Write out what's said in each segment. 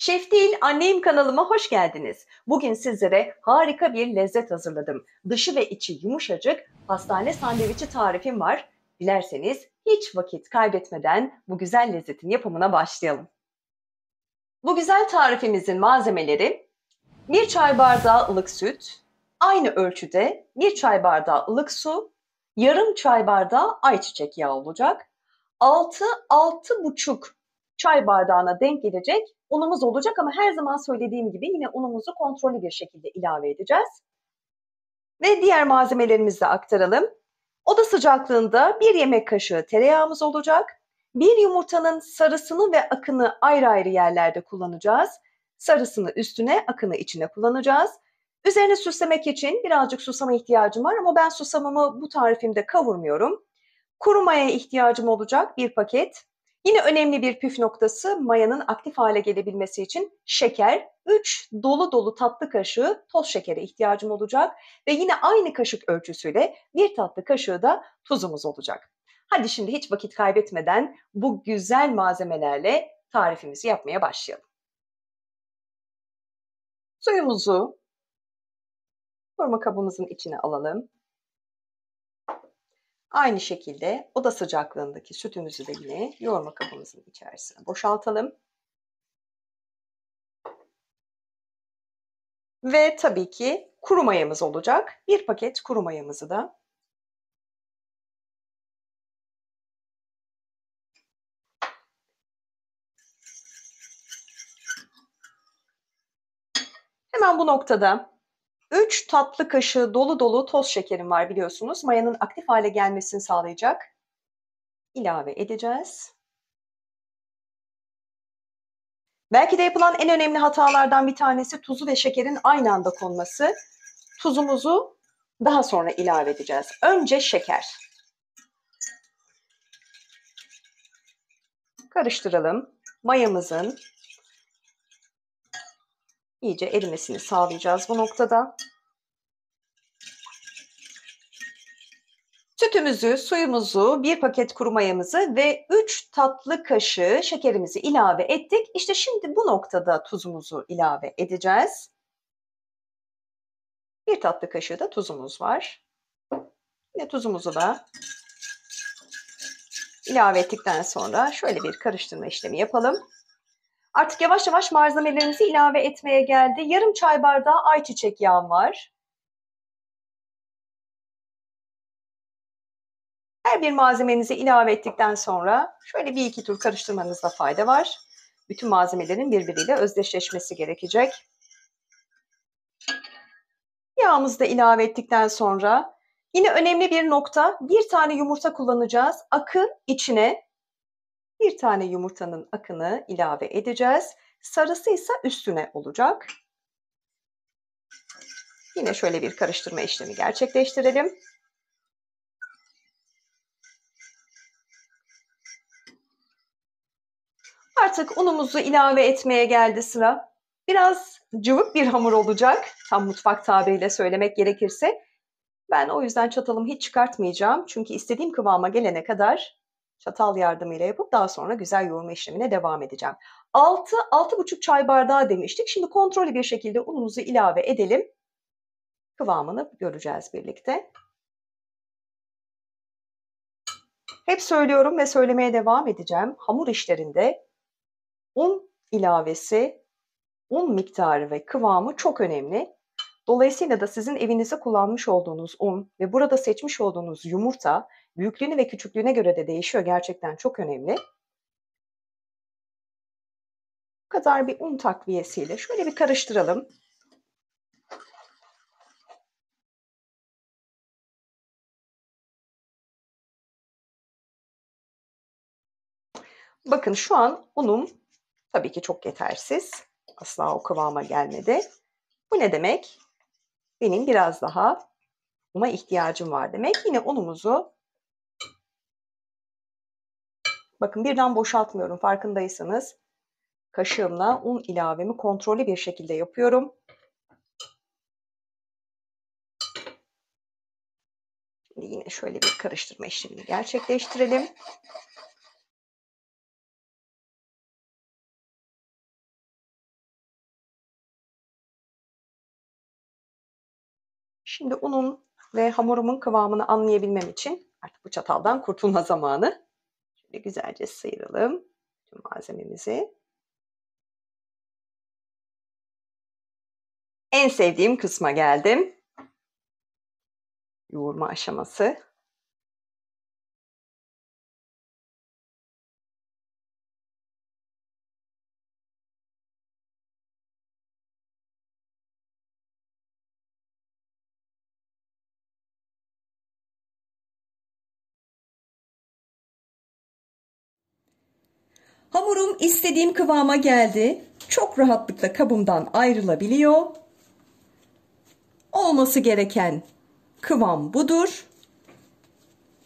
Şef değil, anneyim kanalıma hoş geldiniz. Bugün sizlere harika bir lezzet hazırladım. Dışı ve içi yumuşacık pastane sandviçi tarifim var. Dilerseniz hiç vakit kaybetmeden bu güzel lezzetin yapımına başlayalım. Bu güzel tarifimizin malzemeleri: 1 çay bardağı ılık süt, aynı ölçüde 1 çay bardağı ılık su, yarım çay bardağı ayçiçek yağı olacak. 6-6,5 çay bardağına denk gelecek unumuz olacak ama her zaman söylediğim gibi yine unumuzu kontrollü bir şekilde ilave edeceğiz. Ve diğer malzemelerimizi de aktaralım. Oda sıcaklığında 1 yemek kaşığı tereyağımız olacak. 1 yumurtanın sarısını ve akını ayrı ayrı yerlerde kullanacağız. Sarısını üstüne, akını içine kullanacağız. Üzerine süslemek için birazcık susama ihtiyacım var ama ben susamımı bu tarifimde kavurmuyorum. Kuru mayaya ihtiyacım olacak 1 paket. Yine önemli bir püf noktası, mayanın aktif hale gelebilmesi için şeker, 3 dolu dolu tatlı kaşığı toz şekere ihtiyacım olacak ve yine aynı kaşık ölçüsüyle 1 tatlı kaşığı da tuzumuz olacak. Hadi şimdi hiç vakit kaybetmeden bu güzel malzemelerle tarifimizi yapmaya başlayalım. Suyumuzu kavurma kabımızın içine alalım. Aynı şekilde oda sıcaklığındaki sütümüzü de yine yoğurma kabımızın içerisine boşaltalım. Ve tabii ki kuru mayamız olacak. 1 paket kuru mayamızı da hemen bu noktada 3 tatlı kaşığı dolu dolu toz şekerim var biliyorsunuz. Mayanın aktif hale gelmesini sağlayacak. İlave edeceğiz. Belki de yapılan en önemli hatalardan bir tanesi tuzu ve şekerin aynı anda konması. Tuzumuzu daha sonra ilave edeceğiz. Önce şeker. Karıştıralım. Mayamızın iyice erimesini sağlayacağız bu noktada. Sütümüzü, suyumuzu, 1 paket kuru mayamızı ve 3 tatlı kaşığı şekerimizi ilave ettik. İşte şimdi bu noktada tuzumuzu ilave edeceğiz. 1 tatlı kaşığı da tuzumuz var. Ve tuzumuzu da ilave ettikten sonra şöyle bir karıştırma işlemi yapalım. Artık yavaş yavaş malzemelerimizi ilave etmeye geldi. Yarım çay bardağı ayçiçek yağım var. Her bir malzemenizi ilave ettikten sonra şöyle 1-2 tur karıştırmanızda fayda var. Bütün malzemelerin birbiriyle özdeşleşmesi gerekecek. Yağımızı da ilave ettikten sonra yine önemli bir nokta, 1 tane yumurta kullanacağız. Akı içine 1 tane yumurtanın akını ilave edeceğiz. Sarısı ise üstüne olacak. Yine şöyle bir karıştırma işlemi gerçekleştirelim. Artık unumuzu ilave etmeye geldi sıra. Biraz cıvık bir hamur olacak, tam mutfak tabiriyle söylemek gerekirse. Ben o yüzden çatalımı hiç çıkartmayacağım. Çünkü istediğim kıvama gelene kadar çatal yardımıyla yapıp daha sonra güzel yoğurma işlemine devam edeceğim. 6-6,5 çay bardağı demiştik. Şimdi kontrollü bir şekilde unumuzu ilave edelim. Kıvamını göreceğiz birlikte. Hep söylüyorum ve söylemeye devam edeceğim. Hamur işlerinde un ilavesi, un miktarı ve kıvamı çok önemli. Dolayısıyla da sizin evinizde kullanmış olduğunuz un ve burada seçmiş olduğunuz yumurta büyüklüğüne ve küçüklüğüne göre de değişiyor. Gerçekten çok önemli. Bu kadar bir un takviyesiyle şöyle bir karıştıralım. Bakın şu an unum tabii ki çok yetersiz. Asla o kıvama gelmedi. Bu ne demek? Benim biraz daha una ihtiyacım var demek. Yine unumuzu, bakın birden boşaltmıyorum farkındaysanız. Kaşığımla un ilavemi kontrollü bir şekilde yapıyorum. Yine şöyle bir karıştırma işlemini gerçekleştirelim. Şimdi unun ve hamurumun kıvamını anlayabilmem için artık bu çataldan kurtulma zamanı. Şöyle güzelce sıyıralım tüm malzememizi. En sevdiğim kısma geldim. Yoğurma aşaması. Hamurum istediğim kıvama geldi. Çok rahatlıkla kabımdan ayrılabiliyor. Olması gereken kıvam budur.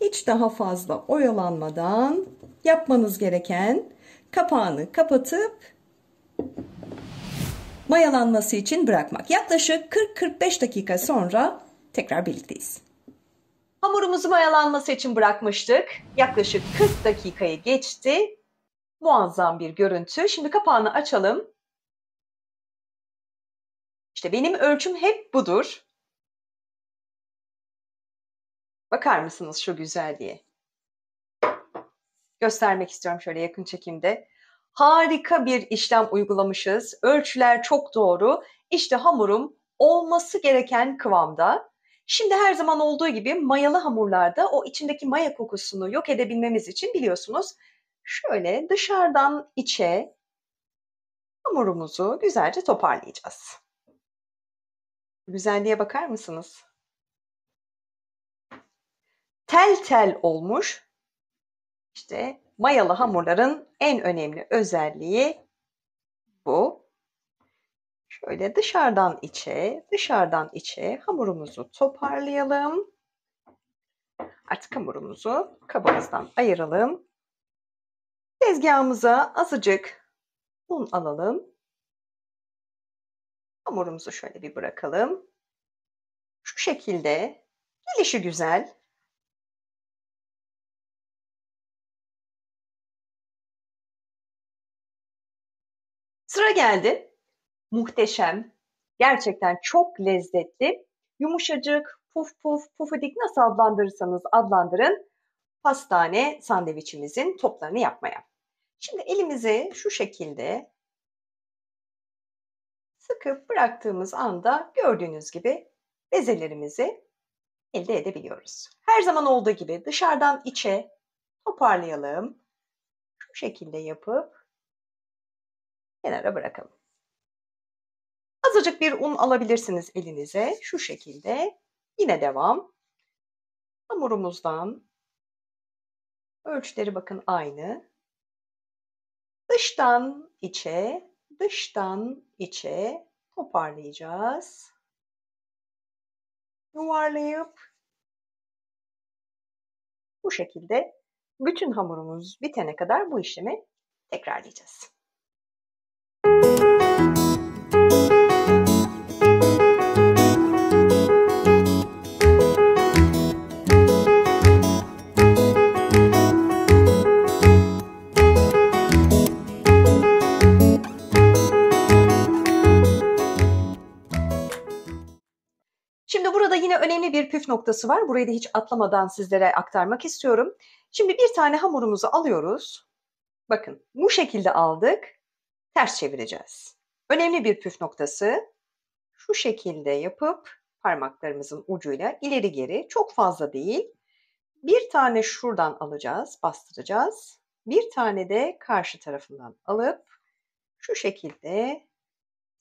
Hiç daha fazla oyalanmadan yapmanız gereken kapağını kapatıp mayalanması için bırakmak. Yaklaşık 40-45 dakika sonra tekrar birlikteyiz. Hamurumuzu mayalanması için bırakmıştık. Yaklaşık 40 dakikayı geçti. Muazzam bir görüntü. Şimdi kapağını açalım. İşte benim ölçüm hep budur. Bakar mısınız şu güzelliğe? Göstermek istiyorum şöyle yakın çekimde. Harika bir işlem uygulamışız. Ölçüler çok doğru. İşte hamurum olması gereken kıvamda. Şimdi her zaman olduğu gibi mayalı hamurlarda o içindeki maya kokusunu yok edebilmemiz için biliyorsunuz şöyle dışarıdan içe hamurumuzu güzelce toparlayacağız. Güzelliğe bakar mısınız? Tel tel olmuş. İşte mayalı hamurların en önemli özelliği bu. Şöyle dışarıdan içe, dışarıdan içe hamurumuzu toparlayalım. Artık hamurumuzu kabımızdan ayıralım. Tezgahımıza azıcık un alalım. Hamurumuzu şöyle bir bırakalım. Şu şekilde gelişigüzel sıra geldi. Muhteşem, gerçekten çok lezzetli, yumuşacık, puf puf, pufidik nasıl adlandırırsanız adlandırın pastane sandviçimizin toplarını yapmaya. Şimdi elimizi şu şekilde sıkıp bıraktığımız anda gördüğünüz gibi bezelerimizi elde edebiliyoruz. Her zaman olduğu gibi dışarıdan içe toparlayalım. Şu şekilde yapıp kenara bırakalım. Azıcık bir un alabilirsiniz elinize. Şu şekilde yine devam. Hamurumuzdan ölçüleri bakın aynı. Dıştan içe, dıştan içe toparlayacağız. Yuvarlayıp bu şekilde bütün hamurumuz bitene kadar bu işlemi tekrarlayacağız. Şimdi burada yine önemli bir püf noktası var. Burayı da hiç atlamadan sizlere aktarmak istiyorum. Şimdi bir tane hamurumuzu alıyoruz. Bakın bu şekilde aldık. Ters çevireceğiz. Önemli bir püf noktası. Şu şekilde yapıp parmaklarımızın ucuyla ileri geri, çok fazla değil. Bir tane şuradan alacağız, bastıracağız. Bir tane de karşı tarafından alıp şu şekilde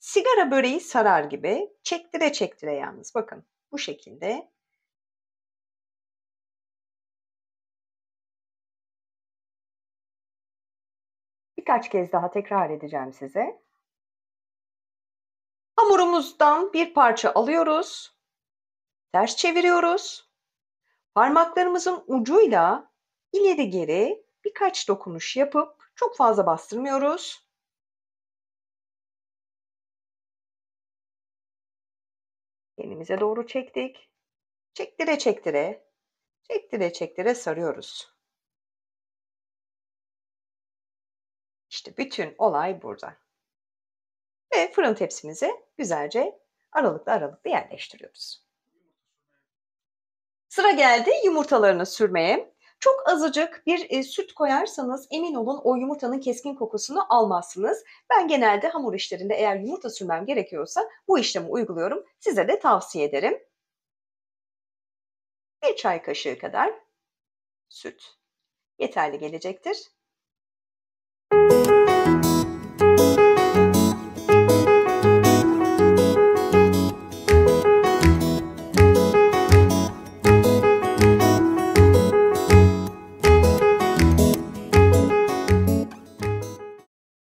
sigara böreği sarar gibi çektire çektire yalnız bakın bu şekilde. Birkaç kez daha tekrar edeceğim size. Hamurumuzdan bir parça alıyoruz. Ters çeviriyoruz. Parmaklarımızın ucuyla ileri geri birkaç dokunuş yapıp çok fazla bastırmıyoruz. Elimize doğru çektik. Çektire çektire, çektire çektire sarıyoruz. İşte bütün olay burada. Ve fırın tepsimize güzelce aralıklı aralıklı yerleştiriyoruz. Sıra geldi yumurtalarını sürmeye. Çok azıcık bir süt koyarsanız emin olun o yumurtanın keskin kokusunu almazsınız. Ben genelde hamur işlerinde eğer yumurta sürmem gerekiyorsa bu işlemi uyguluyorum. Size de tavsiye ederim. Bir çay kaşığı kadar süt yeterli gelecektir.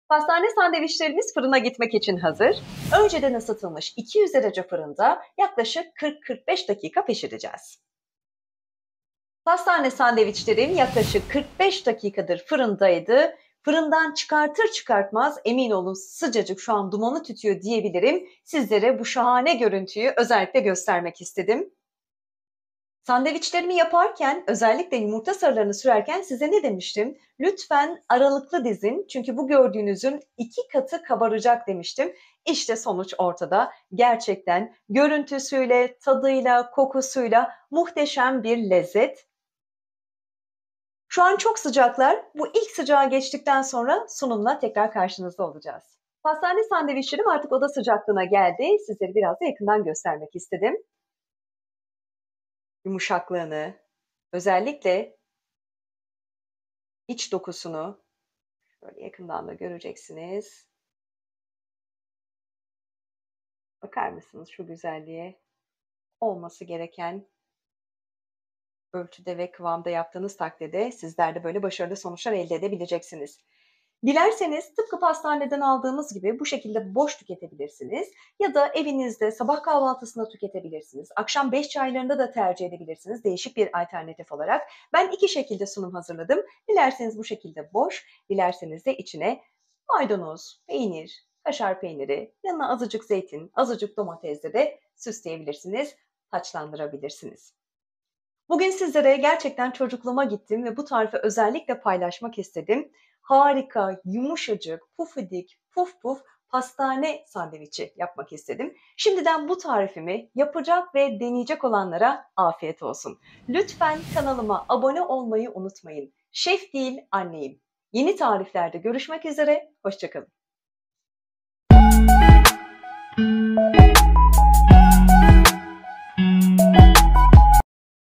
Pastane sandviçlerimiz fırına gitmek için hazır. Önceden ısıtılmış 200 derece fırında yaklaşık 40-45 dakika pişireceğiz. Pastane sandviçlerim yaklaşık 45 dakikadır fırındaydı. Fırından çıkartır çıkartmaz emin olun sıcacık şu an dumanı tütüyor diyebilirim. Sizlere bu şahane görüntüyü özellikle göstermek istedim. Sandviçlerimi yaparken özellikle yumurta sarılarını sürerken size ne demiştim? Lütfen aralıklı dizin çünkü bu gördüğünüzün 2 katı kabaracak demiştim. İşte sonuç ortada. Gerçekten görüntüsüyle, tadıyla, kokusuyla muhteşem bir lezzet. Şu an çok sıcaklar. Bu ilk sıcağı geçtikten sonra sunumla tekrar karşınızda olacağız. Pastane sandviçlerim artık oda sıcaklığına geldi. Sizleri biraz da yakından göstermek istedim. Yumuşaklığını, özellikle iç dokusunu böyle yakından da göreceksiniz. Bakar mısınız şu güzelliğe? Olması gereken ölçüde ve kıvamda yaptığınız takdirde sizler de böyle başarılı sonuçlar elde edebileceksiniz. Dilerseniz tıpkı pastaneden aldığımız gibi bu şekilde boş tüketebilirsiniz ya da evinizde sabah kahvaltısında tüketebilirsiniz. Akşam 5 çaylarında da tercih edebilirsiniz değişik bir alternatif olarak. Ben 2 şekilde sunum hazırladım. Dilerseniz bu şekilde boş, dilerseniz de içine maydanoz, peynir, kaşar peyniri, yanına azıcık zeytin, azıcık domatesle de süsleyebilirsiniz, taçlandırabilirsiniz. Bugün sizlere gerçekten çocukluğuma gittim ve bu tarifi özellikle paylaşmak istedim. Harika, yumuşacık, pufidik, puf puf pastane sandviçi yapmak istedim. Şimdiden bu tarifimi yapacak ve deneyecek olanlara afiyet olsun. Lütfen kanalıma abone olmayı unutmayın. Şef değil, anneyim. Yeni tariflerde görüşmek üzere, hoşça kalın.